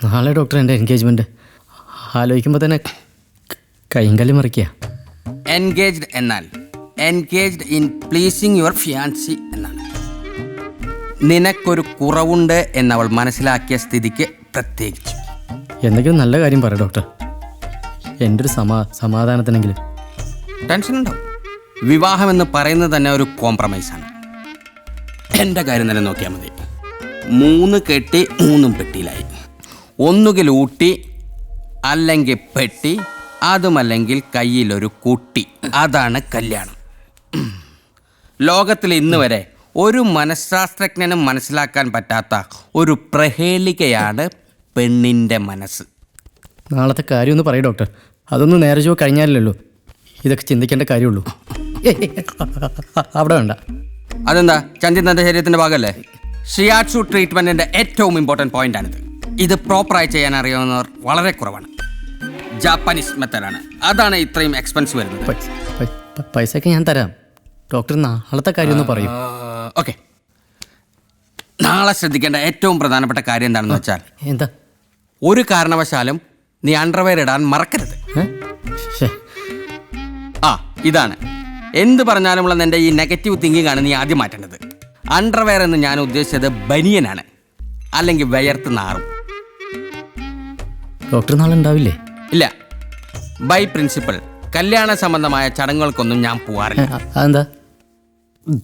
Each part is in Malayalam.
നാളെ ഡോക്ടർ എൻ്റെ എൻഗേജ്മെൻറ്റ് ആലോചിക്കുമ്പോൾ തന്നെ കൈയും കല്ലും മറിക്കുക. എൻഗേജ്ഡ് എന്നാൽ engaged in pleasing your fiancée എന്നാണ്. നിനക്കൊരു കുറവുണ്ട് എന്നവൾ മനസ്സിലാക്കിയ സ്ഥിതിക്ക് പ്രത്യേകിച്ച്. എന്തെങ്കിലും നല്ല കാര്യം പറ ഡോക്ടർ, എൻ്റെ ഒരു സമാധാനത്തിനെങ്കിലും. ടെൻഷൻ ഉണ്ടാവും. വിവാഹമെന്ന് പറയുന്നത് തന്നെ ഒരു കോംപ്രമൈസാണ്. എൻ്റെ കാര്യം തന്നെ നോക്കിയാൽ മതി. 3 കെട്ടി 3 പെട്ടിയിലായി. ഒന്നുകിൽ ഊട്ടി, അല്ലെങ്കിൽ പെട്ടി, അതുമല്ലെങ്കിൽ കയ്യിലൊരു കുട്ടി. അതാണ് കല്യാണം. ലോകത്തിൽ ഇന്ന് വരെ ഒരു മനഃശാസ്ത്രജ്ഞനും മനസ്സിലാക്കാൻ പറ്റാത്ത ഒരു പ്രഹേളികയാണ് പെണ്ണിൻ്റെ മനസ്സ്. നാളത്തെ കാര്യമൊന്ന് പറയും ഡോക്ടർ. അതൊന്ന് നേരെ ചോ കഴിഞ്ഞാലല്ലോ ഇതൊക്കെ ചിന്തിക്കേണ്ട കാര്യമുള്ളൂ. അവിടെ വേണ്ട. അതെന്താ, ചന്തി തൻ്റെ ശരീരത്തിൻ്റെ ഭാഗമല്ലേ? ഷിയാറ്റ്സു ട്രീറ്റ്മെൻറ്റിൻ്റെ ഏറ്റവും ഇമ്പോർട്ടൻറ്റ് പോയിൻ്റാണിത്. ഇത് പ്രോപ്പറായി ചെയ്യാൻ അറിയാവുന്നവർ വളരെ കുറവാണ്. ജാപ്പനീസ് മെത്തേഡാണ്. അതാണ് ഇത്രയും എക്സ്പെൻസ് വരുന്നത്. പൈസയൊക്കെ ഞാൻ തരാം. ഡോക്ടർ നാളത്തെ കാര്യം ഒന്ന് പറയും. ഓക്കെ, നാളെ ശ്രദ്ധിക്കേണ്ട ഏറ്റവും പ്രധാനപ്പെട്ട കാര്യം എന്താണെന്ന് വെച്ചാൽ, എന്താ? ഒരു കാരണവശാലും നീ അണ്ടർവെയർ ഇടാൻ മറക്കരുത്. ഇതാണ് എന്ത് പറഞ്ഞാലുമുള്ള എൻ്റെ ഈ നെഗറ്റീവ് തിങ്കിങ് ആണ് നീ ആദ്യം മാറ്റേണ്ടത്. അണ്ടർവെയർ എന്ന് ഞാൻ ഉദ്ദേശിച്ചത് ബനിയനാണ്, അല്ലെങ്കിൽ വിയർത്ത് നാറും. ഡോക്ടർ നാളെ ഉണ്ടാവില്ലേ? ഇല്ല, ബൈ പ്രിൻസിപ്പൽ കല്യാണ സംബന്ധമായ ചടങ്ങുകൾക്കൊന്നും ഞാൻ പോവാറില്ല. അതെന്താ?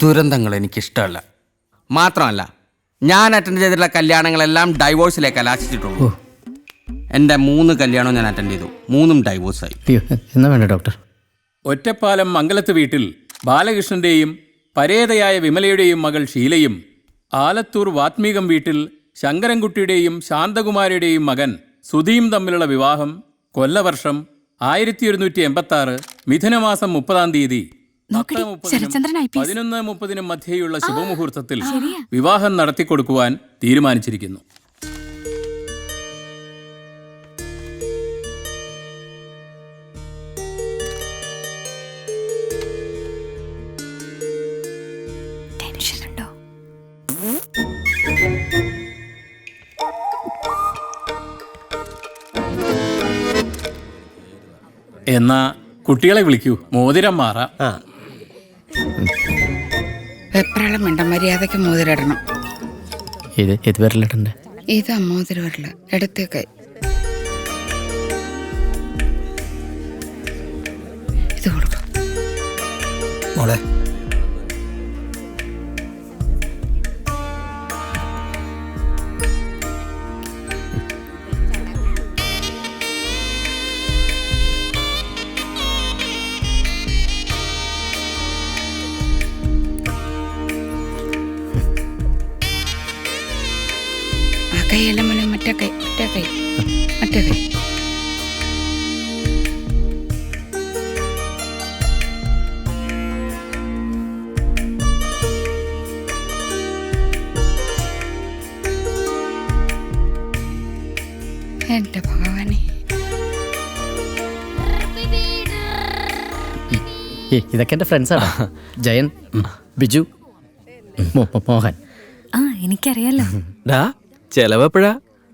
ദുരന്തങ്ങൾ എനിക്കിഷ്ടമല്ല. മാത്രമല്ല, ഞാൻ അറ്റൻഡ് ചെയ്തിട്ടുള്ള കല്യാണങ്ങളെല്ലാം ഡൈവോഴ്സിലേക്ക് കലാശിച്ചിട്ടുള്ളൂ. എൻ്റെ 3 കല്യാണവും ഞാൻ അറ്റൻഡ് ചെയ്തു, 3ഉം ഡൈവോഴ്സായി. എന്നാ വേണ്ട ഡോക്ടർ? ഒറ്റപ്പാലം മംഗലത്ത് വീട്ടിൽ ബാലകൃഷ്ണന്റെയും പരേതയായ വിമലയുടെയും മകൾ ഷീലയും, ആലത്തൂർ വാത്മീകം വീട്ടിൽ ശങ്കരൻകുട്ടിയുടെയും ശാന്തകുമാരിയുടെയും മകൻ സുധീം തമ്മിലുള്ള വിവാഹം കൊല്ലവർഷം 1186 മിഥുനമാസം 30-ാം തീയതി 11:30 മധ്യേയുള്ള ശുഭമുഹൂർത്തത്തിൽ വിവാഹം നടത്തിക്കൊടുക്കുവാൻ തീരുമാനിച്ചിരിക്കുന്നു. എന്നാ കുട്ടികളെ വിളിക്കൂ, മോതിരം മാറാം. എപ്പോഴും വേണ്ട, മര്യാദയ്ക്ക് മോതിരിടണം. ഇത് വരലിടണ്ടേ? ഇതാ മോതിരം വരല്, എടുത്തേക്ക്. ഇത് കൊടുക്കും മോളെ. കൈയെല്ലാം മറ്റേ കൈ. എന്റെ ഭഗവാനെ, ഇതൊക്കെ എൻ്റെ ഫ്രണ്ട്സാണ്. ജയൻ, ബിജു, മോഹൻ. എനിക്കറിയാലോ. ചെലവെപ്പോഴാ?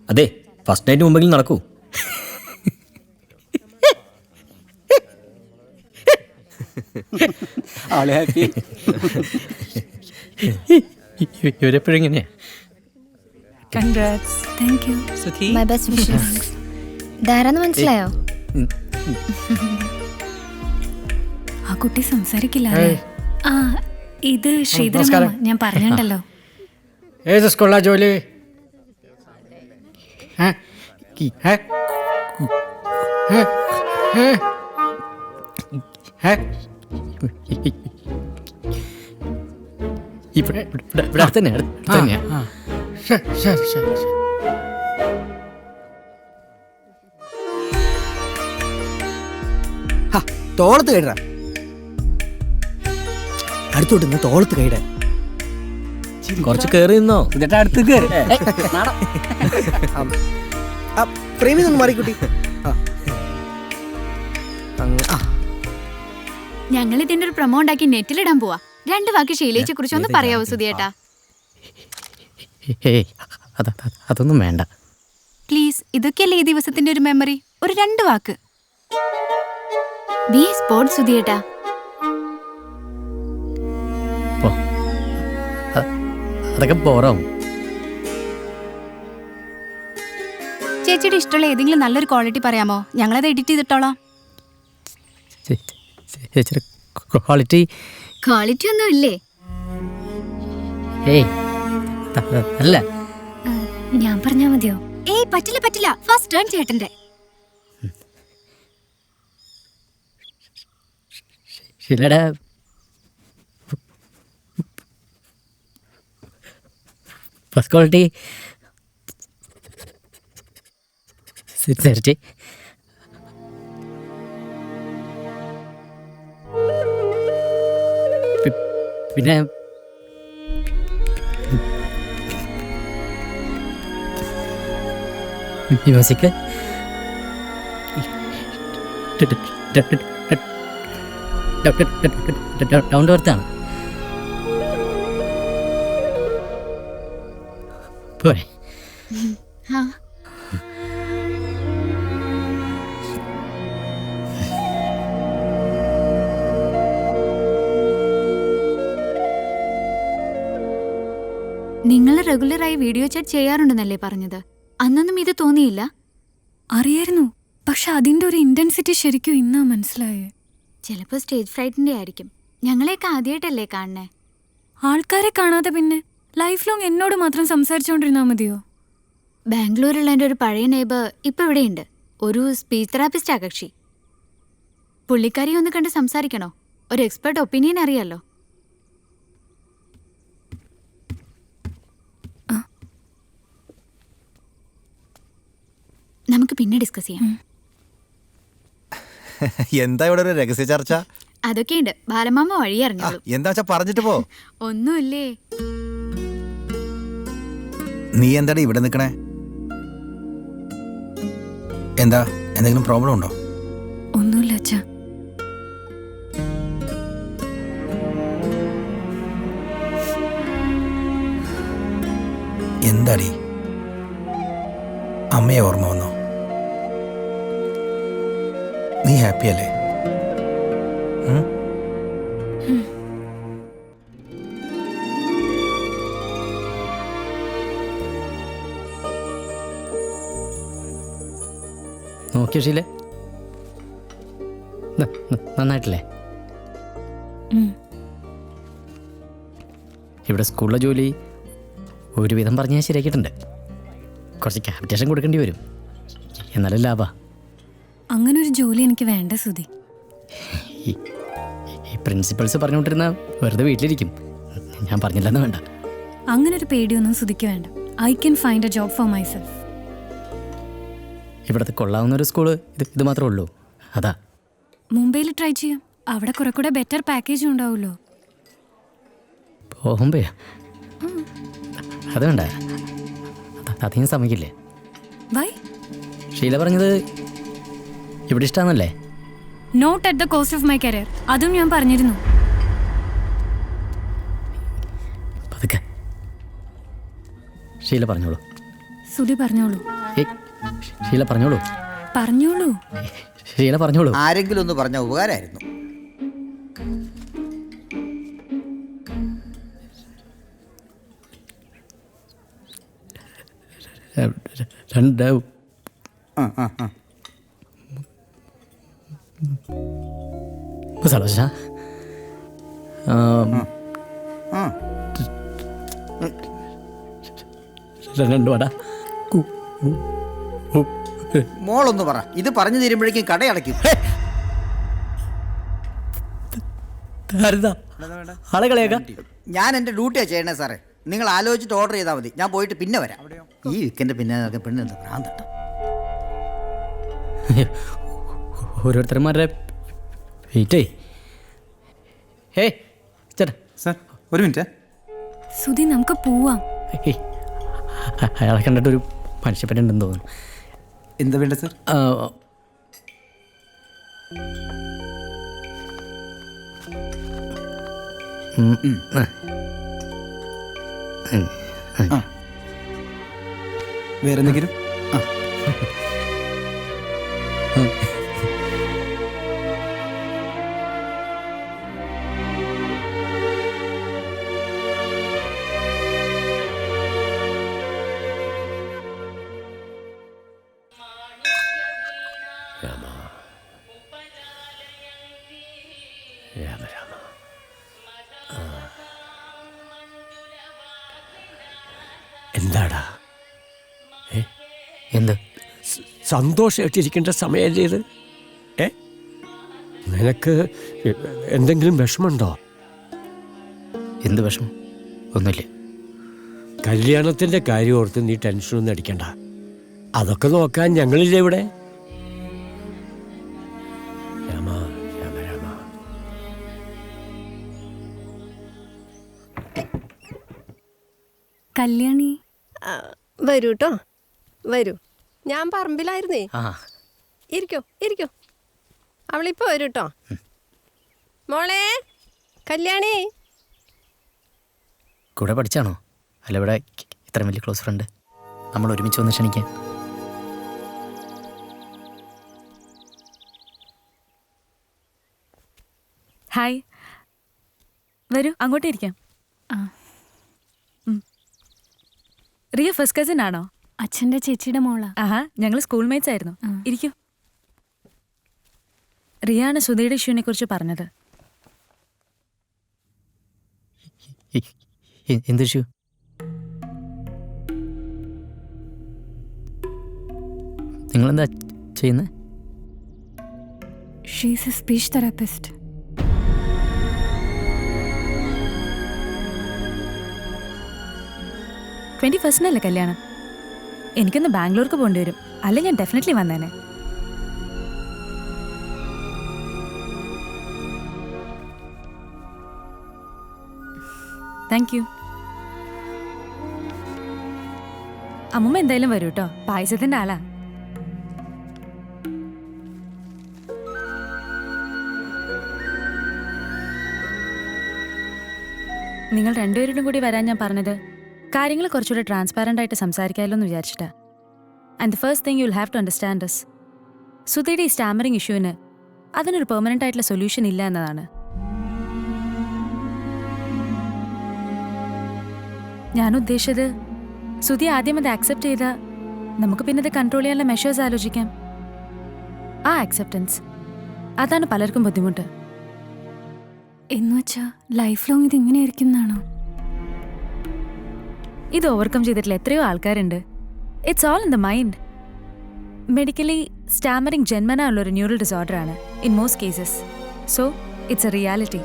അതെ, ഫസ്റ്റ് നൈറ്റ് മുമ്പെങ്കിലും നടക്കൂ. ഇവരെപ്പോഴും എങ്ങനെയാ? Congrats. Thank you. My best wishes. ധാരാന്ന് മനസ്സിലായോ? ആ കുട്ടി സംസാരിക്കില്ല. ഇത് ശ്രീധരൻ, ഞാൻ പറഞ്ഞിട്ടുണ്ടല്ലോ. ഏത് സ്കൂളിലാ ജോലി? ഇവിടെ തന്നെയാ. ശരി. തോളത്ത് കൈടാ, അടുത്തോട്ട് നിന്ന് തോളത്ത് കൈടാ. കുറച്ച് കേറി നിന്നോ, എന്നിട്ട് അടുത്ത് കയറി. പ്രേമി നിന്ന് മാറിക്കുട്ടി. ഞങ്ങൾ ഇതിന്റെ ഒരു പ്രൊമോ ഉണ്ടാക്കി നെറ്റിലിടാൻ പോവാ. 2 വാക്ക് ഷീലയെ കുറിച്ച് ഒന്ന് പറയാവോ സുധിയേട്ടാ? അതൊന്നും വേണ്ട. പ്ലീസ്, ഇതൊക്കെയല്ലേ ഈ ദിവസത്തിന്റെ ഒരു മെമ്മറി. ഒരു 2 വാക്ക്. B sports സുധിയേട്ടാ. പോ. അതൊക്കെ ബോറാവും. ചേച്ചിയുടെ ഇഷ്ടമുള്ള ഏതെങ്കിലും നല്ലൊരു ക്വാളിറ്റി പറയാമോ? ഞങ്ങളത് എഡിറ്റ് ചെയ്തിട്ടോളാം. ചേച്ചിയുടെ ക്വാളിറ്റി ക്വാളിറ്റി ഒന്നും ഇല്ലേ? ഏയ് അല്ല, ഞാൻ പറഞ്ഞാ മതിയോ? ഏയ് പറ്റില്ല പറ്റില്ല, ഫസ്റ്റ് ടേൺ ചേട്ടന്റെ. ഷീലയുടെ ഫസ്റ്റ് ക്വാളിറ്റി സിൻസിയറിറ്റി. പിന്നെ മ്യൂസിക്, ഡൗൺ ടു എർത്താണ്. പോരെ? നിങ്ങൾ റെഗുലറായി വീഡിയോ ചാറ്റ് ചെയ്യാറുണ്ടെന്നല്ലേ പറഞ്ഞത്? അന്നൊന്നും ഇത് തോന്നിയില്ല? അറിയായിരുന്നു, പക്ഷെ അതിന്റെ ഒരു ഇന്റൻസിറ്റി ശരിക്കും ഇന്നാ മനസ്സിലായേ. ചിലപ്പോൾ സ്റ്റേജ് ഫ്രൈറ്റിന്റെ ആയിരിക്കും. ഞങ്ങളെയൊക്കെ ആദ്യമായിട്ടല്ലേ കാണണേ. ആൾക്കാരെ കാണാതെ പിന്നെ ലൈഫ് ലോങ് എന്നോട് മാത്രം സംസാരിച്ചുകൊണ്ടിരുന്നാ മതിയോ? ബാംഗ്ലൂരിലുള്ള എൻ്റെ ഒരു പഴയ നെയ്ബർ ഇപ്പം ഇവിടെയുണ്ട്. ഒരു സ്പീച്ച് തെറാപ്പിസ്റ്റാ കക്ഷി. പുള്ളിക്കാരി ഒന്ന് കണ്ട് സംസാരിക്കണോ? ഒരു എക്സ്പെർട്ട് ഒപ്പീനിയൻ അറിയാലോ. നമുക്ക് പിന്നെ ഡിസ്കസ് ചെയ്യാം. എന്താ ഇവിടെ ഒരു രഹസ്യ ചർച്ച? അതൊക്കെയുണ്ട്, ബാലമാമ വഴി അറിഞ്ഞോളൂ. എന്താ വെച്ചാ പറഞ്ഞിട്ട് പോ. ഒന്നുമില്ലേ. നീ എന്താടി ഇവിടെ നിൽക്കണേ? എന്താ, എന്തെങ്കിലും പ്രോബ്ലം ഉണ്ടോ? ഒന്നുമില്ല അച്ഛാ. എന്താടി, അമ്മയെ ഓർമ്മ വന്നോ? നീ ഹാപ്പി അല്ലേ? നോക്കിയോ ഷീലെ? നന്നായിട്ടില്ലേ? ഇവിടെ സ്കൂളിലെ ജോലി ഒരുവിധം പറഞ്ഞ് ഞാൻ ശരിയാക്കിയിട്ടുണ്ട്. കുറച്ച് ക്യാപിറ്റേഷൻ കൊടുക്കേണ്ടി വരും, എന്നാലും ലാഭാ. അങ്ങനെ ഒരു ജോലി എനിക്ക് വേണ്ട സുധി. ഈ പ്രിൻസിപ്പൾസ് പറഞ്ഞുകൊണ്ടിരുന്ന വെറുതെ വീട്ടിലിരിക്കും. ഞാൻ പറഞ്ഞില്ലെന്ന് വേണ്ട. അങ്ങനെ ഒരു പേടിയൊന്നും സുധിക്ക് വേണ്ട. I can find A job four myself. ഇവിടുത്തെ കൊള്ളാവുന്ന ഒരു സ്കൂള് ഇത് മാത്രമേ ഉള്ളൂ. അതാ മുംബൈയിൽ ട്രൈ ചെയ്യാം. അവിടെ കുറെ കൂടെ ബെറ്റർ പാക്കേജും ഉണ്ടാവുമല്ലോ. പോകുമ്പോ അത് വേണ്ട, അധികം സമ്മതിക്കില്ലേ? വൈ? ഷീല പറഞ്ഞത് ഇവിടെ ഇഷ്ടമാണല്ലേ? Not at the cost of my career. അതും ഞാൻ പറഞ്ഞിരുന്നു. പതുക്കെ ഷീല പറഞ്ഞോളൂ. സുധി പറഞ്ഞോളൂ. ഷീല പറഞ്ഞോളൂ. പറഞ്ഞോളൂ. ഷീല പറഞ്ഞോളൂ. ആരെങ്കിലും ഒന്ന് പറഞ്ഞ ഉപകാരമായിരുന്നു. രണ്ട് മസാല രണ്ട് വട. മോളൊന്ന് പറ. ഇത് പറഞ്ഞു തീരുമ്പോഴേക്കും കടയടയ്ക്കും. ആളെ കളയാക്ക. ഞാൻ എൻ്റെ ഡ്യൂട്ടിയാണ് ചെയ്യണേ സാറേ. നിങ്ങൾ ആലോചിച്ചിട്ട് ഓർഡർ ചെയ്താൽ മതി. ഞാൻ പോയിട്ട് പിന്നെ വരാം. ഈ വീക്കെൻഡ് പിന്നെ പെണ്ണെന്താ ഭ്രാന്തട്ടോ. ഓരോരുത്തരന്മാരുടെ വെയിറ്റേ. ഹേ ചേട്ടാ, സാർ ഒരു മിനിറ്റ്. സുധി നമുക്ക് പോവാം. അയാളെ കണ്ടിട്ടൊരു മനുഷ്യപ്പറ്റുണ്ടെന്ന് തോന്നുന്നു. എന്താ വേണ്ട സാർ? വേറെ എന്തെങ്കിലും? എന്താടാ എന്ത്? സന്തോഷമായിട്ടിരിക്കേണ്ട സമയമല്ലേ ഇത്? നിനക്ക് എന്തെങ്കിലും വിഷമമുണ്ടോ? എന്ത് വിഷമം? ഒന്നുമില്ല. കല്യാണത്തിന്റെ കാര്യം ഓർത്ത് നീ ടെൻഷനൊന്നും അടിക്കണ്ട. അതൊക്കെ നോക്കാൻ ഞങ്ങളില്ലേ ഇവിടെ? രാമ രാമ രാമ. കല്യാണി വരൂ കേട്ടോ, വരൂ. ഞാൻ പറമ്പിലായിരുന്നേ. ആ ഇരിക്കോ ഇരിക്കോ, അവളിപ്പോ വരൂ കേട്ടോ. മോളെ കല്യാണി. കൂടെ പഠിച്ചാണോ? അല്ല ഇവിടെ ഇത്ര വലിയ ക്ലോസ് ഫ്രണ്ട്. നമ്മൾ ഒരുമിച്ച് വന്ന് ക്ഷണിക്കാൻ. ഹായ്, വരൂ അങ്ങോട്ടേ ഇരിക്കാം. റിയ ഫസ്റ്റ് കസിൻ ആണോ? അച്ഛൻ്റെ ചേച്ചിയുടെ മോളാ. ആഹാ, ഞങ്ങൾ സ്കൂൾ മേറ്റ്സ് ആയിരുന്നു. ഇരിക്കൂ. റിയാണ് സുധയുടെ ഇഷ്യൂവിനെ കുറിച്ച് പറഞ്ഞത്. എന്ത് ഇഷ്യൂ? നിങ്ങളെന്താ ചെയ്യുന്നത്? She's a speech therapist. ഫസ്റ്റിനല്ലേ കല്യാണം? എനിക്കൊന്ന് ബാംഗ്ലൂർക്ക് പോകേണ്ടി വരും, അല്ലെങ്കിൽ ഞാൻ ഡെഫിനറ്റ്ലി വന്നേനെ. Thank you. അമ്മൂമ്മ എന്തായാലും വരൂ കേട്ടോ, പായസത്തിന്റെ ആളാ. നിങ്ങൾ രണ്ടുപേരോടും കൂടി വരാൻ ഞാൻ പറഞ്ഞത് കാര്യങ്ങൾ കുറച്ചുകൂടെ ട്രാൻസ്പാരൻ്റ് ആയിട്ട് സംസാരിക്കാമല്ലോ എന്ന് വിചാരിച്ചിട്ടാ. And the first thing you will have to understand is സുധയുടെ ഈ സ്റ്റാമറിംഗ് ഇഷ്യൂവിന് അതിനൊരു പെർമനൻ്റ് ആയിട്ടുള്ള സൊല്യൂഷൻ ഇല്ല എന്നതാണ്. ഞാൻ ഉദ്ദേശിച്ചത് സുധി ആദ്യം അത് ആക്സെപ്റ്റ് ചെയ്താൽ നമുക്ക് പിന്നെ അത് കൺട്രോൾ ചെയ്യാനുള്ള മെഷേഴ്സ് ആലോചിക്കാം. ആ ആക്സെപ്റ്റൻസ്, അതാണ് പലർക്കും ബുദ്ധിമുട്ട്. എന്നുവെച്ചാ ലൈഫ് ലോങ് ഇത് ഇങ്ങനെയായിരിക്കും എന്നാണോ? ഇത് ഓവർകം ചെയ്തിട്ടുള്ള എത്രയോ ആൾക്കാരുണ്ട്. It's all in the mind. Medically stammering ജന്മനാ ഉള്ളൊരു ന്യൂറൽ ഡിസോർഡർ ആണ് in most cases. So it's A reality.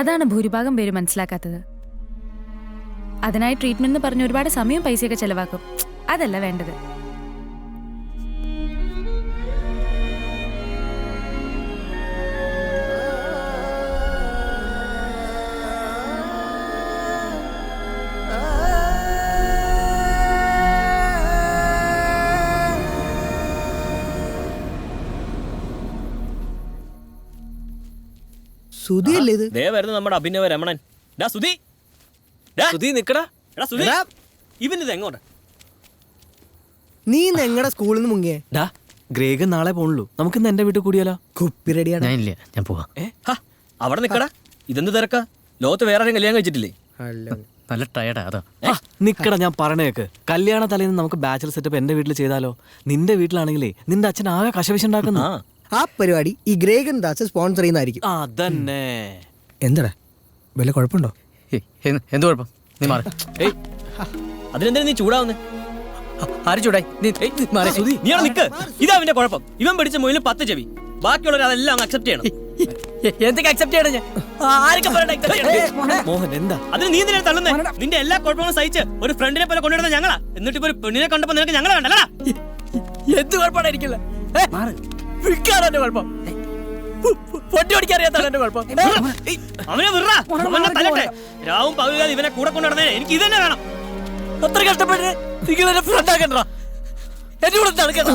അതാണ് ഭൂരിഭാഗം പേര് മനസ്സിലാക്കാത്തത്. അതിനായി ട്രീറ്റ്മെന്റ് എന്ന് പറഞ്ഞ് ഒരുപാട് സമയം പൈസയൊക്കെ ചെലവാക്കും. അതല്ല വേണ്ടത്. സുധിയല്ലേ ഇത്? ദേ വരുന്നു നമ്മുടെ അഭിനവ രമണൻ. സുധി നിക്കടാ. ഇവനിത് എങ്ങോട്ട്? നീ ഞങ്ങളുടെ സ്കൂളിൽ നിന്ന് മുങ്ങിയേ? ഗ്രേഗ് നാളെ പോണല്ലോ, നമുക്ക് എന്റെ വീട്ടിൽ കൂടിയാലോ? കുപ്പി റെഡിയാണ്. ഞാനില്ല, ഞാൻ പോവാം. അവിടെ നിക്കടാ. ഇതെന്ത് തിരക്കാ? ലോകത്ത് വേറെ ആരും കല്യാണം കഴിച്ചിട്ടില്ലേ? നല്ല ടയർഡാ. അതാ നിക്കടാ, ഞാൻ പറഞ്ഞേക്ക്. കല്യാണ തലേന്ന് നമുക്ക് ബാച്ചലർ സെറ്റപ്പ് എന്റെ വീട്ടിൽ ചെയ്താലോ? നിന്റെ വീട്ടിലാണെങ്കിലേ നിന്റെ അച്ഛൻ ആകെ കശവിശുണ്ടാക്കുന്ന ആ പരിപാടി ഈ ഗ്രേഗൻ ദാസ് സ്പോൺസർ ചെയ്യുന്നതായിരിക്കും. അതന്നെ. എന്താടാ വല്ല കുഴപ്പമുണ്ടോ? എന്ത് കുഴപ്പം? നീ മാറി. അതിനെന്താ നീ ചൂടാവുന്നേ? ആര് ചൂടായി? നീ നിക്ക്. ഇതാ അവന്റെ കുഴപ്പം. ഇവൻ പിടിച്ച മൊയില് 10 ചെവി. ബാക്കിയുള്ളവർ അതെല്ലാം അങ്ങ് അക്സെപ്റ്റ് ചെയ്യണം. എന്തൊക്കെ അക്സെപ്റ്റ് ചെയ്യണം ഞാൻ? ആരൊക്കെ മോഹൻ എന്താ അതിന് നീ നിന്നെ തള്ളുന്നേ? നിന്റെ എല്ലാ കുഴപ്പങ്ങളും സഹിച്ച് ഒരു ഫ്രണ്ടിനെ പോലെ കൊണ്ടുവരുന്ന ഞങ്ങളാ. എന്നിട്ട് ഇപ്പൊ ഒരു പെണ്ണിനെ കണ്ടപ്പോ നിനക്ക് ഞങ്ങളെ വേണ്ടല്ലടാ. എന്ത് കുഴപ്പമായിരിക്കില്ല. കുഴപ്പം പൊട്ടി ഓടിക്കറിയാത്താണ് എന്റെ കുഴപ്പം. അവനെ വിറാ, അവനെ തലട്ടെ. രാവും പകലാതെ ഇവനെ കൂടെ കൊണ്ടുവരുന്നേ എനിക്ക് ഇത് തന്നെ വേണം. അത്ര കഷ്ടപ്പെട്ട് നിങ്ങൾ എന്നെ ഫ്രണ്ട് ആക്കണ്ട. എന്റെ കൂടെ നടക്കണ്ട.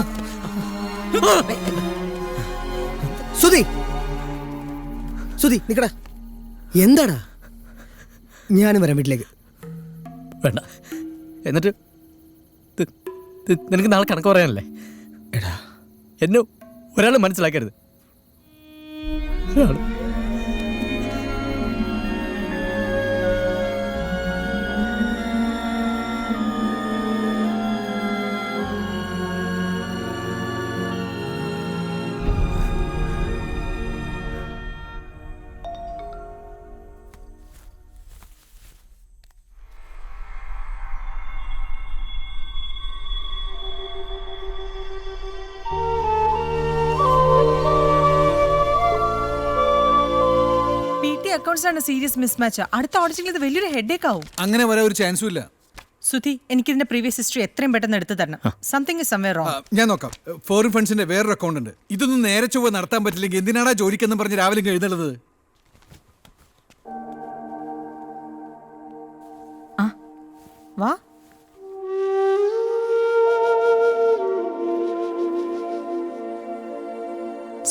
സുധി സുധി നിക്കടാ. എന്താടാ? ഞാനും വരാം വീട്ടിലേക്ക്. വേണ്ട. എന്നിട്ട് നിനക്ക് നാളെ കണക്ക് പറയാനല്ലേ? എടാ എന്നെ ഒരാൾ മനസ്സിലാക്കരുത്. ഒരാള്. അക്കൗണ്ട്സ് ആണ് സീരിയസ് മിസ്മാച്ച്. അടുത്ത ഓഡിറ്റിംഗിൽ ഇത് വലിയൊരു ഹെഡേക്ക് ആവും. അങ്ങനെ വരാൻ ഒരു ചാൻസും ഇല്ല. സുധി, എനിക്ക് ഇതിന്റെ പ്രീവിയസ് ഹിസ്റ്ററി എത്രയും പെട്ടെന്ന് എടുത്തു തരണം. Something is somewhere wrong. ഞാൻ നോക്കാം. ഫോറിൻ ഫണ്ട്സിന്റെ വേറൊരു അക്കൗണ്ട് ഉണ്ട്. ഇതൊന്നും നേരെ ചൊവ്വ നടത്താൻ പറ്റില്ലെങ്കിൽ എന്തിനാടാ ജോലിക്കെന്നും പറഞ്ഞ് രാവിലെ എഴുതുന്നത്? വാ.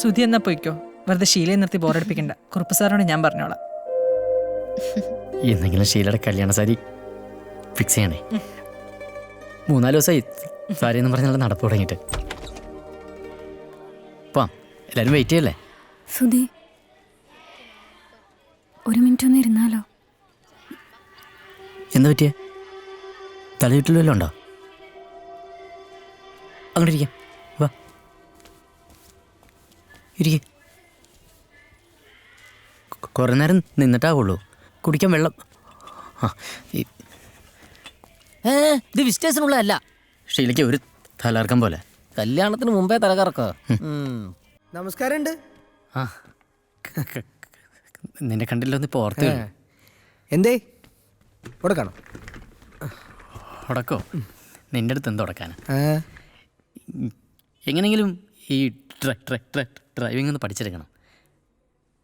സുധി എന്നാ പോയിക്കോ. വെറുതെ ഷീലയെ നിർത്തി ബോറടിപ്പിക്കണ്ട. കുറുപ്പ് സാറിനോട് ഞാൻ പറഞ്ഞോളാം. എന്തെങ്കിലും ഷീലയുടെ കല്യാണ സാരി ഫിക്സ് ചെയ്യണേ. 3-4 ദിവസമായി സാരി എന്ന് പറഞ്ഞാൽ നടപ്പ് തുടങ്ങിയിട്ട്. പോവാം, എല്ലാവരും വെയിറ്റ് ചെയ്യല്ലേ? സുധി, ഒരു മിനിറ്റ് ഒന്ന് ഇരുന്നാലോ? എന്താ പറ്റിയേ? തലചുറ്റൽ വല്ലതും ഉണ്ടോ? അങ്ങോട്ട് ഇരിക്കാം. വാ, ഇരിക്കേ. കുറേ നേരം നിന്നിട്ടാവുള്ളൂ. കുടിക്കാൻ വെള്ളം. ഇത് വിസിറ്റേഴ്സിനുള്ളതല്ല. ഷീലയ്ക്ക് ഒരു തലകറക്കം പോലെ. കല്യാണത്തിന് മുമ്പേ തലകറക്കോ? നമസ്കാരമുണ്ട്. ആ, നിന്നെ കണ്ടില്ല ഒന്ന് ഇപ്പോൾ ഓർത്ത്. എന്തേ ഉടക്കണം? ഉടക്കോ? നിൻ്റെ അടുത്ത് എന്ത് ഉടക്കാനാ? എങ്ങനെയെങ്കിലും ഈ ഡ്രൈവിംഗ് ഒന്ന് പഠിച്ചെടുക്കണം.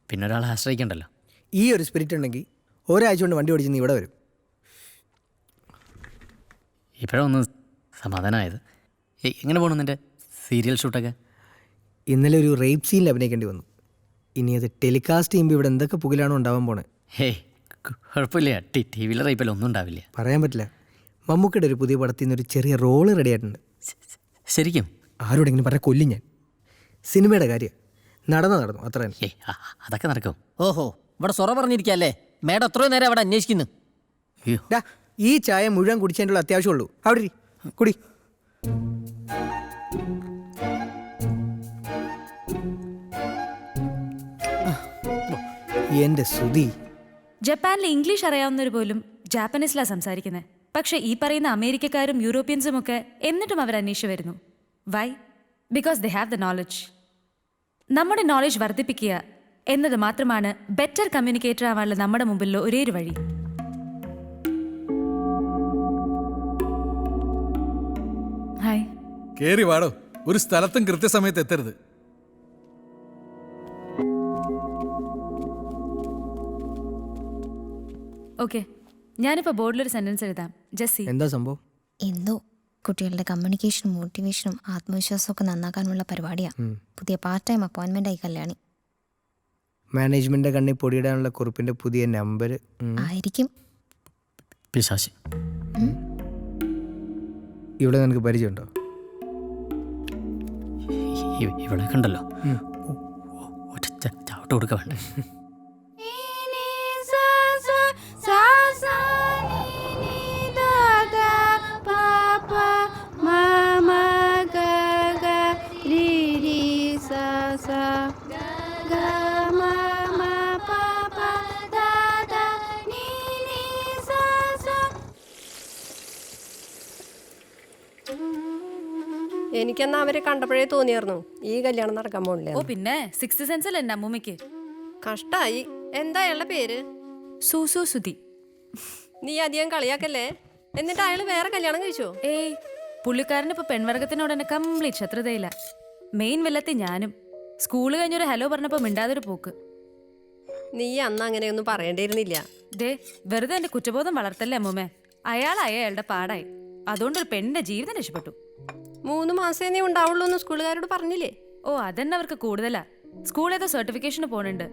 പിന്നെ ഒരാളെ ആശ്രയിക്കണ്ടല്ലോ. ഈ ഒരു സ്പിരിറ്റ് ഉണ്ടെങ്കിൽ ഒരാഴ്ച കൊണ്ട് വണ്ടി ഓടിച്ച് നീ ഇവിടെ വരും. ഇപ്പോഴൊന്ന് സമാധാനമായത്. എങ്ങനെ പോകണം നിൻ്റെ സീരിയൽ ഷൂട്ടൊക്കെ? ഇന്നലെ ഒരു റേപ്പ് സീനിൽ അഭിനയിക്കേണ്ടി വന്നു. ഇനി അത് ടെലികാസ്റ്റ് ചെയ്യുമ്പോൾ ഇവിടെ എന്തൊക്കെ പുകിലാണോ ഉണ്ടാവാൻ പോണേ. ഹേയ്, കുഴപ്പമില്ല. ടി വിയിലെ റേപ്പിൽ ഒന്നും ഉണ്ടാവില്ല. പറയാൻ പറ്റില്ല. മമ്മൂക്കയുടെ ഒരു പുതിയ പടത്തിൽ നിന്നൊരു ചെറിയ റോള് റെഡി ആയിട്ടുണ്ട്. ശരിക്കും? ആരോടെങ്കിലും പറഞ്ഞ കൊല്ലും ഞാൻ. സിനിമയുടെ കാര്യം നടന്നു അത്ര തന്നെ. അതൊക്കെ നടക്കും. ഓഹോ, ഇവിടെ സൊറ പറഞ്ഞിരിക്കല്ലേ? മേഡം എത്രയോ നേരം അവിടെ അന്വേഷിക്കുന്നു. ഈ ചായ മുഴുവൻ കുടിച്ചതിനുള്ള അത്യാവശ്യമുള്ളൂ. അവിടെ കുടി. എന്റെ സുധി, ജപ്പാനിൽ ഇംഗ്ലീഷ് അറിയാവുന്നവർ പോലും ജാപ്പനീസിലാണ് സംസാരിക്കുന്നത്. പക്ഷെ ഈ പറയുന്ന അമേരിക്കക്കാരും യൂറോപ്യൻസും ഒക്കെ എന്നിട്ടും അവർ അന്വേഷിച്ചു വരുന്നു. Why? Because they have the knowledge. നമ്മുടെ നോളജ് വർദ്ധിപ്പിക്കുക എന്നത് മാത്രമാണ് ബെറ്റർ കമ്മ്യൂണിക്കേറ്റർ ആവാനുള്ള നമ്മുടെ മുമ്പിലുള്ള ഒരേ ഒരു വഴി. ഹായ്. കേറി വാടോ. ഒരു സ്ഥലത്തും കൃത്യസമയത്ത് എത്തരുത്. ഓക്കെ, ഞാനിപ്പോൾ ബോർഡിലൊരു സെന്റൻസ് എഴുതാം. ജസ്സി, എന്താ സംഭവം? എന്തോ കുട്ടികളുടെ കമ്മ്യൂണിക്കേഷനും മോട്ടിവേഷനും ആത്മവിശ്വാസവും ഒക്കെ നന്നാക്കാനുള്ള പരിപാടിയാ. പുതിയ പാർട്ട് ടൈം അപ്പോയിന്റ്മെന്റ് ആയി കല്യാണി. മാനേജ്മെന്റിന്റെ കണ്ണിൽ പൊടിയിടാനുള്ള കുറിപ്പിന്റെ പുതിയ നമ്പർ ആയിരിക്കും. പിശാശി. ഇവിടെ നിനക്ക് പരിചയമുണ്ടോ? ഇവിടെ കണ്ടല്ലോ. ചവിട്ട് കൊടുക്ക വേണ്ട. എനിക്കെന്നാ അവരെ കണ്ടപ്പോഴേ തോന്നിയായിരുന്നു ഈ കല്യാണം നടക്കാൻ പോണില്ല. ഓ പിന്നെ 6th സെൻസിൽ എന്റെ അമ്മൂമ്മയ്ക്ക് കഷ്ടായി. എന്താ അയാളുടെ പേര്? സൂസു സുധി. നീ അധികം കളിയാക്കല്ലേ. എന്നിട്ട് അയാൾ വേറെ കല്യാണം കഴിച്ചോ? ഏയ്, പുള്ളിക്കാരന് ഇപ്പൊ പെൺവർഗത്തിനോട് തന്നെ കംപ്ലീറ്റ് ശത്രുതയില്ല. മെയിൻ വില്ലത്തി ഞാനും. സ്കൂള് കഴിഞ്ഞൊരു ഹലോ പറഞ്ഞപ്പോ മിണ്ടാതൊരു പോക്ക്. നീ അന്ന് അങ്ങനെയൊന്നും പറയേണ്ടിയിരുന്നില്ല. ദേ, വെറുതെ എന്റെ കുറ്റബോധം വളർത്തല്ലേ അമ്മൂമ്മേ. അയാളുടെ പാടായി. അതുകൊണ്ടൊരു പെണ്ണിന്റെ ജീവിതം രക്ഷപ്പെട്ടു. 3 മാസേ നീ ഉണ്ടാവുള്ളൂ എന്ന് സ്കൂളുകാരോട് പറഞ്ഞില്ലേ? ഓ, അതന്നെ അവർക്ക് കൂടുതലാ. സ്കൂൾ ഏതോ സർട്ടിഫിക്കേഷന് പോണുണ്ട്.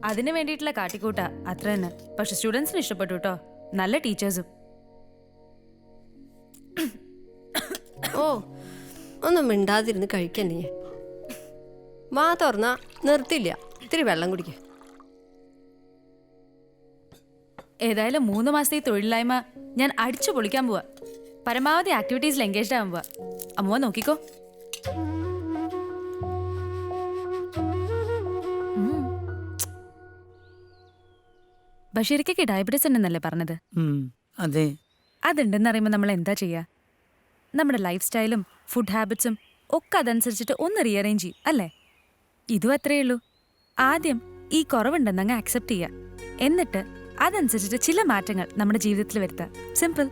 അതിന് വേണ്ടിയിട്ടുള്ള കാട്ടിക്കൂട്ടാ അത്ര തന്നെ. പക്ഷെ സ്റ്റുഡൻസിന് ഇഷ്ടപ്പെട്ടു കേട്ടോ. നല്ല ടീച്ചേഴ്സും. ഓ ഒന്നും മിണ്ടാതിരുന്ന് കഴിക്കല്ലേ. വാ തുറന്നാ നിർത്തില്ല. ഇത്തിരി വെള്ളം കുടിക്ക. ഏതായാലും 3 മാസത്തെ ഈ തൊഴിലില്ലായ്മ ഞാൻ അടിച്ചു പൊളിക്കാൻ പോവാ. പരമാവധി ആക്ടിവിറ്റീസിൽ എൻഗേജ്ഡ് ആവാൻ പോവാ. അമ്മ നോക്കിക്കോ. ബഷീർക്കൊക്കെ ഡയബറ്റീസ് ഉണ്ടെന്നല്ലേ പറഞ്ഞത്? അതെ. അതുണ്ടെന്ന് അറിയുമ്പോൾ നമ്മൾ എന്താ ചെയ്യുക? നമ്മുടെ ലൈഫ് സ്റ്റൈലും ഫുഡ് ഹാബിറ്റ്സും ഒക്കെ അതനുസരിച്ചിട്ട് ഒന്ന് റീഅറേഞ്ച് ചെയ്യും അല്ലേ? ഇതും അത്രയേ ഉള്ളൂ. ആദ്യം ഈ കുറവുണ്ടെന്ന് അങ്ങ് ആക്സെപ്റ്റ് ചെയ്യുക. എന്നിട്ട് അതനുസരിച്ചിട്ട് ചില മാറ്റങ്ങൾ നമ്മുടെ ജീവിതത്തിൽ വരുത്താം. സിമ്പിൾ.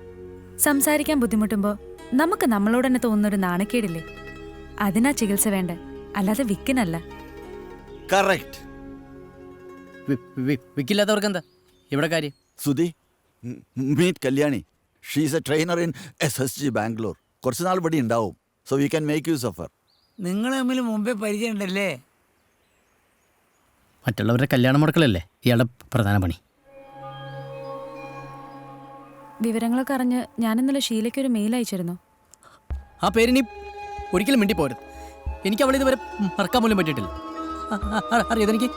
സംസാരിക്കാൻ ബുദ്ധിമുട്ടുമ്പോൾ നമുക്ക് നമ്മളോട് തന്നെ തോന്നുന്നൊരു നാണക്കേടില്ലേ? അതിനാ ചികിത്സ വേണ്ട, അല്ലാതെ വിക്കിനല്ല. വിക്കില്ലാത്തവർക്ക് എന്താ ഇവിടെ കാര്യം? Sudhi, meet Kalyani. She's a trainer in SSG Bangalore. കുറച്ച് നാൾ ഇവിടെ ഉണ്ടാവും. So we can make use of her. നിങ്ങൾ തമ്മിൽ മുമ്പേ പരിചയം ഉണ്ടല്ലേ? മറ്റുള്ളവരുടെ കല്യാണം മുടക്കലല്ലേ ഇയാളുടെ പ്രധാന പണി. വിവരങ്ങളൊക്കെ അറിഞ്ഞ് ഞാൻ ഇന്നലെ ഷീലയ്ക്ക് ഒരു മെയിൽ അയച്ചിരുന്നു. ആ പേരിനി ഒരിക്കലും മിണ്ടി പോരുത്. എനിക്ക് അവൾ ഇതുവരെ മറക്കാൻ പോലും പറ്റിയിട്ടില്ല. അറിയാതെനിക്ക്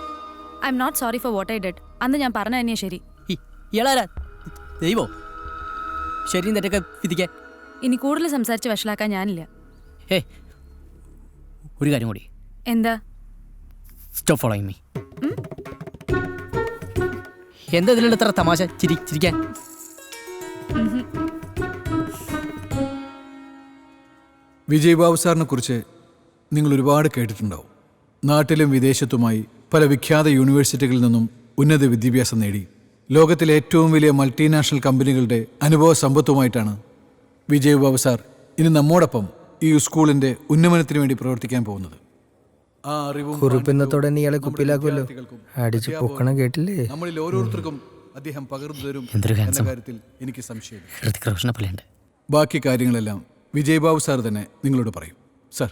I'm not sorry for what I did. അന്ന് ഞാൻ പറഞ്ഞ തന്നെയാ ശരി. ഇയാളാരാ? ദൈവോ? ശരിയും തെറ്റൊക്കെ വിധിക്കാൻ. ഇനി കൂടുതൽ സംസാരിച്ച് വഷളാക്കാൻ ഞാനില്ല. ഒരു കാര്യം കൂടി. എന്താ? Stop following me. എന്താ ഇതിലുള്ള ഇത്ര തമാശ ചിരിക്കാൻ? വിജയ് ബാബു സാറിനെ കുറിച്ച് നിങ്ങൾ ഒരുപാട് കേട്ടിട്ടുണ്ടാവും. നാട്ടിലും വിദേശത്തുമായി പല വിഖ്യാത യൂണിവേഴ്സിറ്റികളിൽ നിന്നും ഉന്നത വിദ്യാഭ്യാസം നേടി ലോകത്തിലെ ഏറ്റവും വലിയ മൾട്ടിനാഷണൽ കമ്പനികളുടെ അനുഭവ സമ്പത്തുമായിട്ടാണ് വിജയ് ബാബു സാർ ഇനി നമ്മോടൊപ്പം ഈ സ്കൂളിൻ്റെ ഉന്നമനത്തിന് വേണ്ടി പ്രവർത്തിക്കാൻ പോകുന്നത്. ആ അറിവും കുറുപ്പിന്നത്തോടെ ഇയാളെ കുപ്പിയിലാക്കുമല്ലോ. അടിച്ച് പൊക്കണം കേട്ടില്ലേ? നമ്മളിൽ ഓരോരുത്തർക്കും അദ്ദേഹം പകർന്നു തരും എന്ന കാര്യത്തിൽ എനിക്ക് സംശയമില്ല. ബാക്കി കാര്യങ്ങളെല്ലാം വിജയ് ബാബു സാർ തന്നെ നിങ്ങളോട് പറയും. സാർ,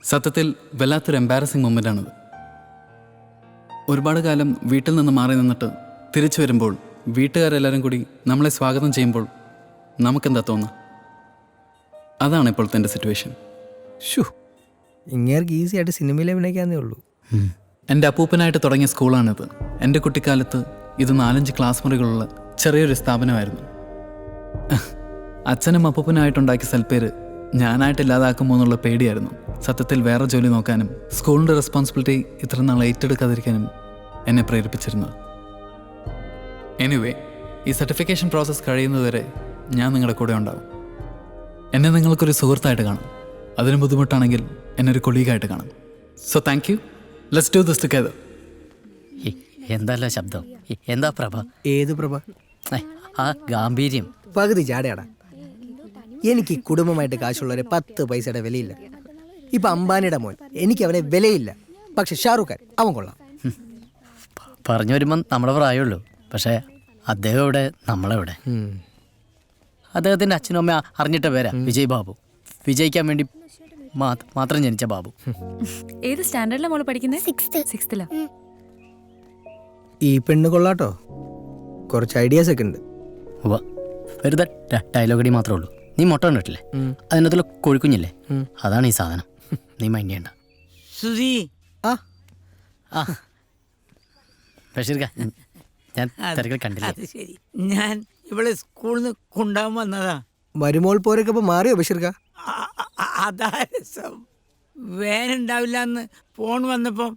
സത്യത്തിൽ വല്ലാത്തൊരു എംബാരസിങ് മൊമെൻ്റാണിത്. ഒരുപാട് കാലം വീട്ടിൽ നിന്ന് മാറി നിന്നിട്ട് തിരിച്ചു വരുമ്പോൾ വീട്ടുകാരെല്ലാവരും കൂടി നമ്മളെ സ്വാഗതം ചെയ്യുമ്പോൾ നമുക്കെന്താ തോന്നുക? അതാണ് ഇപ്പോഴത്തെ എൻ്റെ സിറ്റുവേഷൻ. ഇങ്ങേർക്ക് ഈസി ആയിട്ട് സിനിമയിൽ അഭിനയിക്കാന്നേ ഉള്ളൂ. എൻ്റെ അപ്പൂപ്പനായിട്ട് തുടങ്ങിയ സ്കൂളാണിത്. എൻ്റെ കുട്ടിക്കാലത്ത് ഇത് 4-5 ക്ലാസ് മുറികളുള്ള ചെറിയൊരു സ്ഥാപനമായിരുന്നു. അച്ഛനും അപ്പൂപ്പനായിട്ടുണ്ടാക്കിയ സൽപ്പേര് ഞാനായിട്ട് ഇല്ലാതാക്കുമോ എന്നുള്ള പേടിയായിരുന്നു. സത്യത്തിൽ വേറെ ജോലി നോക്കാനും സ്കൂളിൻ്റെ റെസ്പോൺസിബിലിറ്റി ഇത്ര നാൾ ഏറ്റെടുക്കാതിരിക്കാനും എന്നെ പ്രേരിപ്പിച്ചിരുന്നത്. എനിവേ, ഈ സർട്ടിഫിക്കേഷൻ പ്രോസസ്സ് കഴിയുന്നതുവരെ ഞാൻ നിങ്ങളുടെ കൂടെ ഉണ്ടാവും. എന്നെ നിങ്ങൾക്കൊരു സുഹൃത്തായിട്ട് കാണും. അതിന് ബുദ്ധിമുട്ടാണെങ്കിൽ എന്നെ ഒരു കൊളീഗായിട്ട് കാണും. So thank you. Let's do this together. എന്താ ശബ്ദം? എന്താ പ്രഭ? ഏത് പ്രഭ? ആ ഗാംഭീര്യം പകുതി ചാടയാടാ. എനിക്ക് കുടുംബമായിട്ട് കാശുള്ളവരെ 10 പൈസയുടെ വിലയില്ല. ഇപ്പൊ അംബാനിയുടെ മോൻ, എനിക്ക് അവനെ വിലയില്ല. പക്ഷെ ഷാറൂഖ് ഖാൻ അവൻ കൊള്ളാം. പറഞ്ഞു വരുമ്പം നമ്മുടെ പ്രായമുള്ളൂ. പക്ഷേ അദ്ദേഹം എവിടെ, നമ്മളെവിടെ? അദ്ദേഹത്തിൻ്റെ അച്ഛനും അമ്മ അറിഞ്ഞിട്ട പേരാ വിജയ് ബാബു. വിജയിക്കാൻ വേണ്ടി മാത്രം ജനിച്ച ബാബു. ഏത് സ്റ്റാൻഡേർഡിലാണ് മോള് പഠിക്കുന്നത്? 6th. ഈ പെണ്ണ് കൊള്ളാട്ടോ, കുറച്ച് ഐഡിയാസ് ഒക്കെ ഉണ്ട്. വെറുതെ ഡയലോഗടി മാത്രമേ ഉള്ളൂ. നീ മുട്ട കണ്ടിട്ടില്ലേ? അതിനകത്തുള്ള കോഴിക്കുഞ്ഞില്ലേ, അതാണ് ഈ സാധനം. നീ മൈൻഡ് ചെയ്യണ്ട. ബഷീർക്ക, ഞാൻ തിരക്കിൽ കണ്ടില്ല. ഞാൻ ഇവിടെ സ്കൂളിൽ നിന്ന് കൊണ്ടുപോകാൻ വന്നതാ. മരുമോൾ പോരൊക്കെ ഇപ്പൊ മാറിയോ ബഷീർക്ക? അതാ രസം. വേനുണ്ടാവില്ല എന്ന് ഫോൺ വന്നപ്പം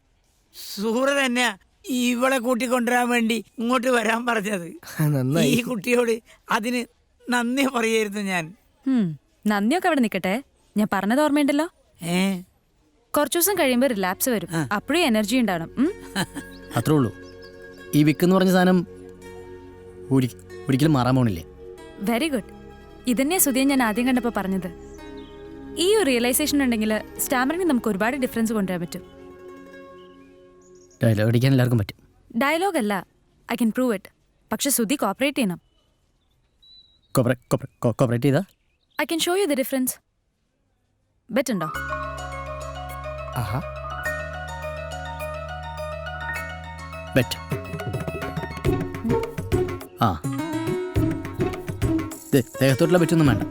സൂറ തന്നെ ഇവളെ കൂട്ടിക്കൊണ്ടുവരാൻ വേണ്ടി ഇങ്ങോട്ട് വരാൻ പറഞ്ഞത്. ഈ കുട്ടിയോട് അതിന് നന്ദി പറയായിരുന്നു ഞാൻ. നന്ദിയൊക്കെ അവിടെ നിൽക്കട്ടെ, ഞാൻ പറഞ്ഞത് ഓർമ്മയുണ്ടല്ലോ. കുറച്ചു ദിവസം കഴിയുമ്പോൾ റിലാപ്സ് വരും. അപ്പോഴും എനർജി ഉണ്ടാവണം. അത്രേ ഉള്ളൂ. ഈ വിക്ക് എന്ന് പറഞ്ഞ സാധനം ഒരിക്കലും മാറാൻ പോണില്ലേ? Very good. ഇതന്നെയാ സുധിയെ ഞാൻ ആദ്യം കണ്ടപ്പോൾ പറഞ്ഞത്. ഈ ഒരു റിയലൈസേഷൻ ഉണ്ടെങ്കിൽ സ്റ്റാമറിന് നമുക്ക് ഒരുപാട് ഡിഫറൻസ് കൊണ്ടുവരാൻ പറ്റും. ഡയലോഗ് അടിക്കാൻ എല്ലാവർക്കും പറ്റും. ഡയലോഗ് അല്ല, ഐ ക്യാൻ പ്രൂവ് ഇറ്റ്. പക്ഷെ സുധി കോപ്പറേറ്റ് ചെയ്യണം. കോപ്പറേറ്റ് ചെയ്താ I can show you the difference. Bet ഉണ്ടോ? ആഹാ. ബെറ്റ്. ആ ദേഹത്തോട്ടുള്ള ബെറ്റൊന്നും വേണ്ട.